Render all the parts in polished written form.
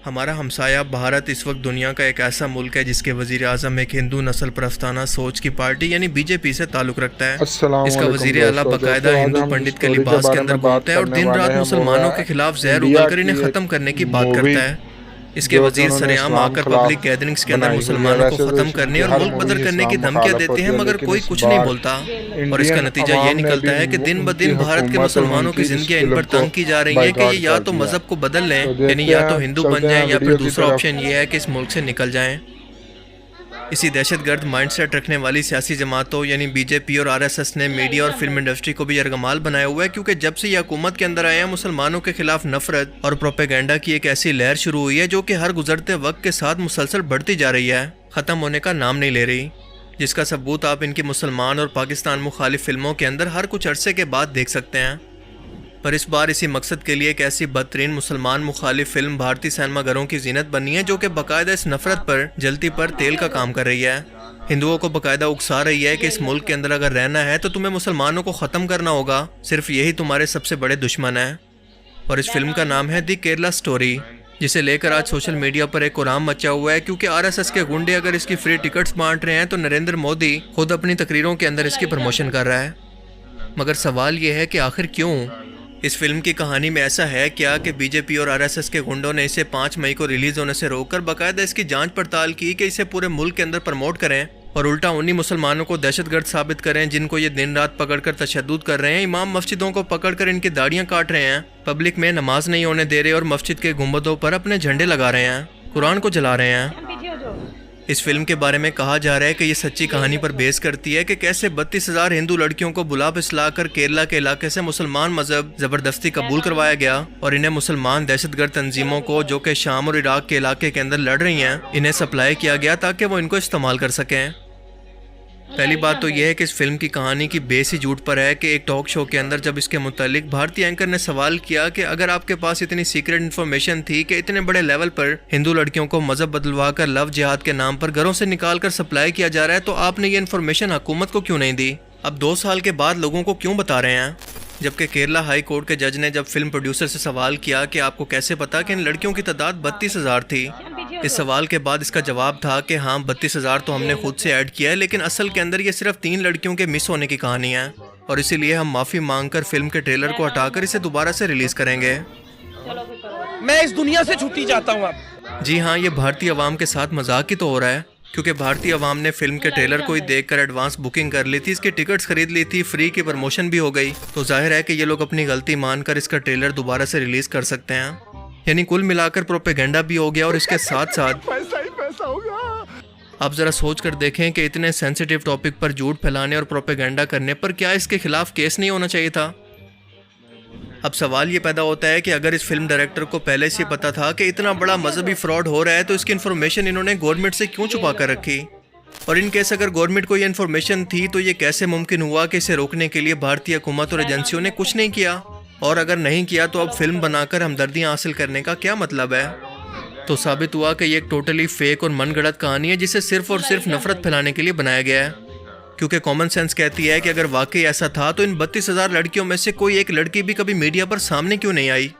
हमारा हमसाया भारत इस वक्त दुनिया का एक ऐसा मुल्क है जिसके वजीर आज़म एक हिंदू नस्ल प्रस्ताना सोच की पार्टी यानी बीजेपी से ताल्लुक़ रखता है। इसका वजीर आला बाकायदा हिंदू पंडित के लिबास के अंदर घूमता है और दिन रात मुसलमानों के खिलाफ जहर उगलकर इन्हें ख़त्म करने की बात करता है। इसके वजीर सरेआम आकर पब्लिक गैदरिंग्स के अंदर मुसलमानों को ख़त्म करने और मुल्क बदर करने की धमकियां देते हैं, मगर कोई कुछ नहीं बोलता। और इसका नतीजा ये निकलता है कि दिन ब दिन भारत के मुसलमानों की जिंदगी इन पर तंग की जा रही है कि ये या तो मजहब को बदल लें, यानी या तो हिंदू बन जाएं, या फिर दूसरा ऑप्शन ये है कि इस मुल्क से निकल जाएं। इसी दहशतगर्द माइंडसेट रखने वाली सियासी जमातों यानी बीजेपी और आरएसएस ने मीडिया और फिल्म इंडस्ट्री को भी यरगमाल बनाया हुआ है, क्योंकि जब से ये हुकूमत के अंदर आए हैं मुसलमानों के खिलाफ नफरत और प्रोपेगेंडा की एक ऐसी लहर शुरू हुई है जो कि हर गुजरते वक्त के साथ मुसलसल बढ़ती जा रही है, ख़त्म होने का नाम नहीं ले रही। जिसका सबूत आप इनकी मुसलमान और पाकिस्तान मुखालिफ फिल्मों के अंदर हर कुछ अरसे के बाद देख सकते हैं। पर इस बार इसी मकसद के लिए एक ऐसी बदतरीन मुसलमान मुखालिफ फिल्म भारतीय सिनेमाघरों की जीनत बनी है जो कि बाकायदा इस नफरत पर जलती पर तेल का काम कर रही है। हिंदुओं को बाकायदा उकसा रही है कि इस मुल्क के अंदर अगर रहना है तो तुम्हें मुसलमानों को ख़त्म करना होगा, सिर्फ यही तुम्हारे सबसे बड़े दुश्मन है। और इस फिल्म का नाम है दी केरला स्टोरी, जिसे लेकर आज सोशल मीडिया पर एक कोराम मचा हुआ है, क्योंकि आरएसएस के गुंडे अगर इसकी फ्री टिकट्स बांट रहे हैं तो नरेंद्र मोदी खुद अपनी तकरीरों के अंदर इसकी प्रमोशन कर रहा है। मगर सवाल यह है कि आखिर क्यों? इस फिल्म की कहानी में ऐसा है क्या कि बीजेपी और आरएसएस के गुंडों ने इसे 5 मई को रिलीज होने से रोककर बाकायदा इसकी जांच पड़ताल की कि इसे पूरे मुल्क के अंदर प्रमोट करें और उल्टा उन्हीं मुसलमानों को दहशतगर्द साबित करें जिनको ये दिन रात पकड़कर तशद्दुद कर रहे हैं, इमाम मस्जिदों को पकड़कर इनकी दाढ़ियां काट रहे हैं, पब्लिक में नमाज नहीं होने दे रहे और मस्जिद के गुंबदों पर अपने झंडे लगा रहे हैं, कुरान को जला रहे हैं। इस फिल्म के बारे में कहा जा रहा है कि ये सच्ची कहानी पर बेस करती है कि कैसे 32,000 हिंदू लड़कियों को बुला पिसलाकर केरला के इलाके से मुसलमान मजहब जबरदस्ती कबूल करवाया गया और इन्हें मुसलमान दहशतगर्द तंजीमों को जो कि शाम और इराक के इलाके के अंदर लड़ रही हैं, इन्हें सप्लाई किया गया ताकि वो इनको इस्तेमाल कर सकें। पहली बात तो यह है कि इस फिल्म की कहानी की बेस ही झूठ पर है कि एक टॉक शो के अंदर जब इसके मुतालिक भारतीय एंकर ने सवाल किया कि अगर आपके पास इतनी सीक्रेट इन्फॉर्मेशन थी कि इतने बड़े लेवल पर हिंदू लड़कियों को मजहब बदलवा कर लव जिहाद के नाम पर घरों से निकाल कर सप्लाई किया जा रहा है, तो आपने ये इन्फॉर्मेशन हुकूमत को क्यों नहीं दी? अब 2 साल के बाद लोगों को क्यों बता रहे हैं? जबकि केरला हाई कोर्ट के जज ने जब फिल्म प्रोड्यूसर से सवाल किया कि आपको कैसे पता कि इन लड़कियों की तादाद 32,000 थी, इस सवाल के बाद इसका जवाब था कि हाँ 32,000 तो हमने खुद से ऐड किया है, लेकिन असल के अंदर ये सिर्फ 3 लड़कियों के मिस होने की कहानी है और इसीलिए हम माफ़ी मांगकर फिल्म के ट्रेलर को हटाकर इसे दोबारा से रिलीज करेंगे। मैं इस दुनिया से छुट्टी चाहता हूँ अब। जी हाँ, ये भारतीय अवाम के साथ मजाक ही तो हो रहा है, क्योंकि भारतीय अवाम ने फिल्म के ट्रेलर को ही देखकर एडवांस बुकिंग कर ली थी, इसकी टिकट्स खरीद ली थी, फ्री की प्रमोशन भी हो गई, तो जाहिर है कि ये लोग अपनी गलती मानकर इसका ट्रेलर दोबारा से रिलीज कर सकते हैं। यानी कुल मिलाकर प्रोपेगेंडा भी हो गया और इसके साथ साथ पैसा ही पैसा होगा। आप जरा सोच कर देखें कि इतने सेंसिटिव टॉपिक पर झूठ फैलाने और प्रोपेगेंडा करने पर क्या इसके खिलाफ केस नहीं होना चाहिए था? अब सवाल ये पैदा होता है कि अगर इस फिल्म डायरेक्टर को पहले से पता था कि इतना बड़ा मजहबी फ्रॉड हो रहा है तो इसकी इन्फॉर्मेशन इन्होंने गवर्नमेंट से क्यों छुपा कर रखी? और इन केस अगर गवर्नमेंट को ये इन्फॉर्मेशन थी तो ये कैसे मुमकिन हुआ कि इसे रोकने के लिए भारतीय हुकूमत और एजेंसियों ने कुछ नहीं किया? और अगर नहीं किया तो अब फिल्म बनाकर हमदर्दियाँ हासिल करने का क्या मतलब है? तो साबित हुआ कि ये एक टोटली फेक और मनगढ़ंत कहानी है जिसे सिर्फ और सिर्फ नफरत फैलाने के लिए बनाया गया है, क्योंकि कॉमन सेंस कहती है कि अगर वाकई ऐसा था तो इन 32,000 लड़कियों में से कोई एक लड़की भी कभी मीडिया पर सामने क्यों नहीं आई?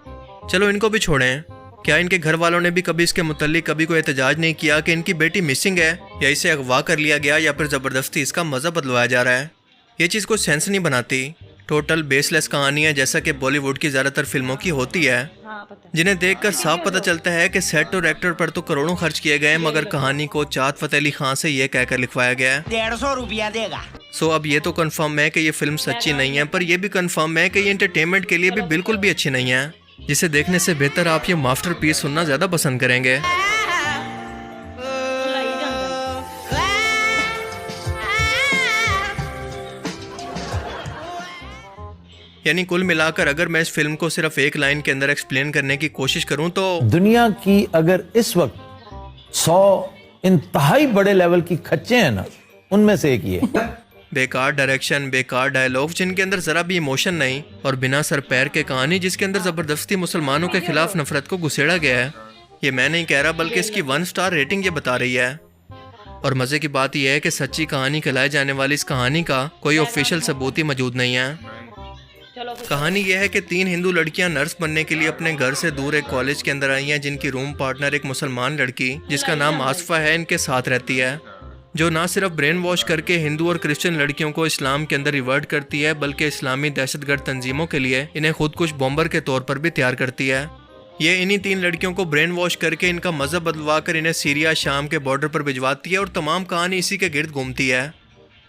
चलो इनको भी छोड़ें, क्या इनके घर वालों ने भी कभी इसके मुतल्लिक कभी कोई एहतजाज नहीं किया कि इनकी बेटी मिसिंग है या इसे अगवा कर लिया गया या फिर ज़बरदस्ती इसका मज़हब बदलवाया जा रहा है? ये चीज़ कोई सेंस नहीं बनाती। टोटल बेसलेस कहानी है जैसा कि बॉलीवुड की ज़्यादातर फिल्मों की होती है, जिन्हें देखकर साफ पता चलता है कि सेट और एक्टर पर तो करोड़ों खर्च किए गए मगर कहानी को चाँद फतेह अली खान से ये कहकर लिखवाया गया है 150 रुपया देगा। सो अब ये तो कंफर्म है कि ये फिल्म सच्ची नहीं है, पर यह भी कंफर्म है कि ये एंटरटेनमेंट के लिए भी बिल्कुल भी अच्छी नहीं है, जिसे देखने से बेहतर आप ये मास्टरपीस सुनना ज़्यादा पसंद करेंगे। यानी कुल मिलाकर अगर मैं इस फिल्म को सिर्फ एक लाइन के अंदर एक्सप्लेन करने की कोशिश करूं तो दुनिया की अगर इस वक्त 100 इंतहाई बड़े लेवल की खच्चे हैं ना, उनमें से एक ये बेकार डायरेक्शन, बेकार डायलॉग जिनके अंदर जरा भी इमोशन नहीं और बिना सर पैर के कहानी जिसके अंदर जबरदस्ती मुसलमानों के खिलाफ नफरत को घुसेड़ा गया है। ये मैं नहीं कह रहा बल्कि इसकी 1 स्टार रेटिंग ये बता रही है। और मजे की बात यह है कि सच्ची कहानी कहलाई जाने वाली इस कहानी का कोई ऑफिशियल सबूत ही मौजूद नहीं है। कहानी यह है कि 3 हिंदू लड़कियां नर्स बनने के लिए अपने घर से दूर एक कॉलेज के अंदर आई हैं, जिनकी रूम पार्टनर एक मुसलमान लड़की जिसका नाम आसफा है इनके साथ रहती है, जो ना सिर्फ ब्रेन वॉश करके हिंदू और क्रिश्चियन लड़कियों को इस्लाम के अंदर रिवर्ट करती है, बल्कि इस्लामी दहशतगर्द तंजीमों के लिए इन्हें खुद कुछ बॉम्बर के तौर पर भी तैयार करती है। ये इन्हीं 3 लड़कियों को ब्रेन वॉश करके इनका मजहब बदलवा कर इन्हें सीरिया शाम के बॉर्डर पर भिजवाती है और तमाम कहानी इसी के गिर्द घूमती है।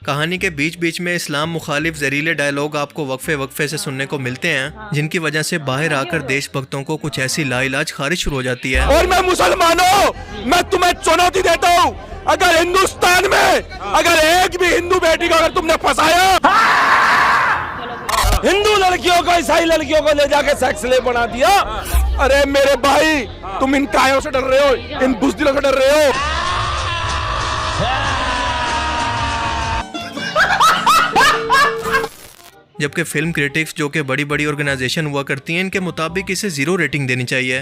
कहानी के बीच बीच में इस्लाम मुखालिफ जहरीले डायलॉग आपको वक्फे वक्फे से सुनने को मिलते हैं, जिनकी वजह से बाहर आकर देशभक्तों को कुछ ऐसी लाइलाज खारिश शुरू हो जाती है। और मैं मुसलमानों, मैं तुम्हें चुनौती देता हूँ, अगर हिंदुस्तान में अगर एक भी हिंदू बेटी को अगर तुमने फंसाया, हिंदू लड़कियों को ईसाई लड़कियों को ले जाके सेक्स स्लेव बना दिया, अरे मेरे भाई तुम इन कायों से डर रहे हो, इन बुज़दिलों से डर रहे हो। जबकि फिल्म क्रिटिक्स, जो कि बड़ी बड़ी ऑर्गेनाइजेशन हुआ करती हैं, इनके मुताबिक इसे 0 रेटिंग देनी चाहिए।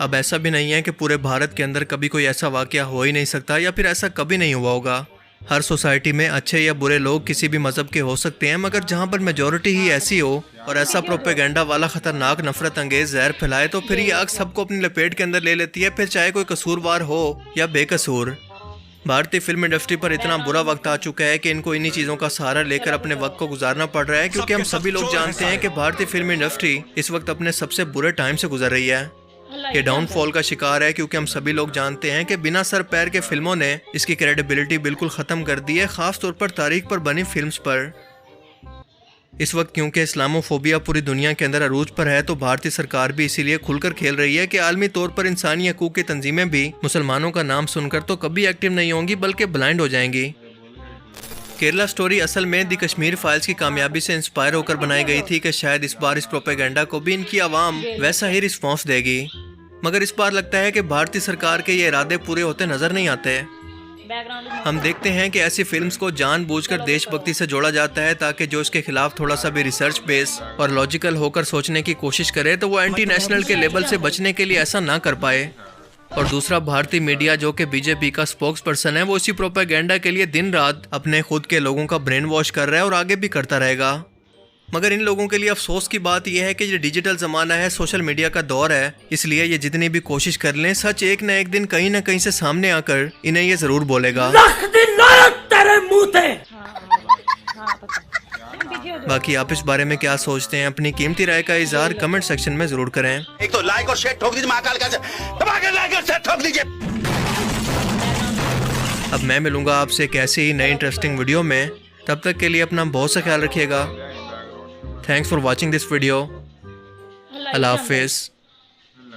अब ऐसा भी नहीं है कि पूरे भारत के अंदर कभी कोई ऐसा वाकया हो ही नहीं सकता या फिर ऐसा कभी नहीं हुआ होगा। हर सोसाइटी में अच्छे या बुरे लोग किसी भी मजहब के हो सकते हैं, मगर जहां पर मेजॉरिटी ही ऐसी हो और ऐसा प्रोपेगेंडा वाला खतरनाक नफरत अंगेज जहर फैलाए, तो फिर ये आग सबको अपनी लपेट के अंदर ले लेती है, फिर चाहे कोई कसूरवार हो या बेकसूर। भारतीय फिल्म इंडस्ट्री पर इतना बुरा वक्त आ चुका है कि इनको इन्हीं चीज़ों का सहारा लेकर अपने वक्त को गुजारना पड़ रहा है, क्योंकि हम सभी लोग जानते हैं कि भारतीय फिल्म इंडस्ट्री इस वक्त अपने सबसे बुरे टाइम से गुजर रही है। ये डाउनफॉल का शिकार है, क्योंकि हम सभी लोग जानते हैं कि बिना सर पैर के फिल्मों ने इसकी क्रेडिबिलिटी बिल्कुल ख़त्म कर दी है, ख़ास तौर पर तारीख पर बनी फिल्म्स पर। इस वक्त क्योंकि इस्लामोफोबिया पूरी दुनिया के अंदर अरूज पर है, तो भारतीय सरकार भी इसीलिए खुलकर खेल रही है कि आलमी तौर पर इंसानी हकूक़ की तंजीमें भी मुसलमानों का नाम सुनकर तो कभी एक्टिव नहीं होंगी, बल्कि ब्लाइंड हो जाएंगी। केरला स्टोरी असल में द कश्मीर फाइल्स की कामयाबी से इंस्पायर होकर बनाई गई थी कि शायद इस बार इस प्रोपेगेंडा को भी इनकी आवाम वैसा ही रिस्पॉन्स देगी, मगर इस बार लगता है कि भारतीय सरकार के ये इरादे पूरे होते नजर नहीं आते। हम देखते हैं कि ऐसी फिल्म्स को जानबूझकर देशभक्ति से जोड़ा जाता है, ताकि जो इसके खिलाफ थोड़ा सा भी रिसर्च बेस और लॉजिकल होकर सोचने की कोशिश करे तो वो एंटी नेशनल के लेबल से बचने के लिए ऐसा ना कर पाए। और दूसरा, भारतीय मीडिया, जो कि बीजेपी का स्पोक्स पर्सन है, वो इसी प्रोपेगेंडा के लिए दिन रात अपने खुद के लोगों का ब्रेन वॉश कर रहा है और आगे भी करता रहेगा। मगर इन लोगों के लिए अफसोस की बात यह है कि ये डिजिटल ज़माना है, सोशल मीडिया का दौर है, इसलिए ये जितनी भी कोशिश कर लें, सच एक न एक दिन कहीं ना कहीं से सामने आकर इन्हें ये ज़रूर बोलेगा। बाकी आप इस बारे में क्या सोचते हैं? अपनी कीमती राय का इज़हार कमेंट सेक्शन में ज़रूर करें। एक तो लाइक और शेयर ठोक दीजिए, महाकाल का दबा के लाइक और शेयर ठोक दीजिए। अब मैं मिलूंगा आपसे एक ऐसी ही नई इंटरेस्टिंग वीडियो में, तब तक के लिए अपना बहुत सा ख्याल रखिएगा। Thanks for watching this video. अल्लाह हाफिज़।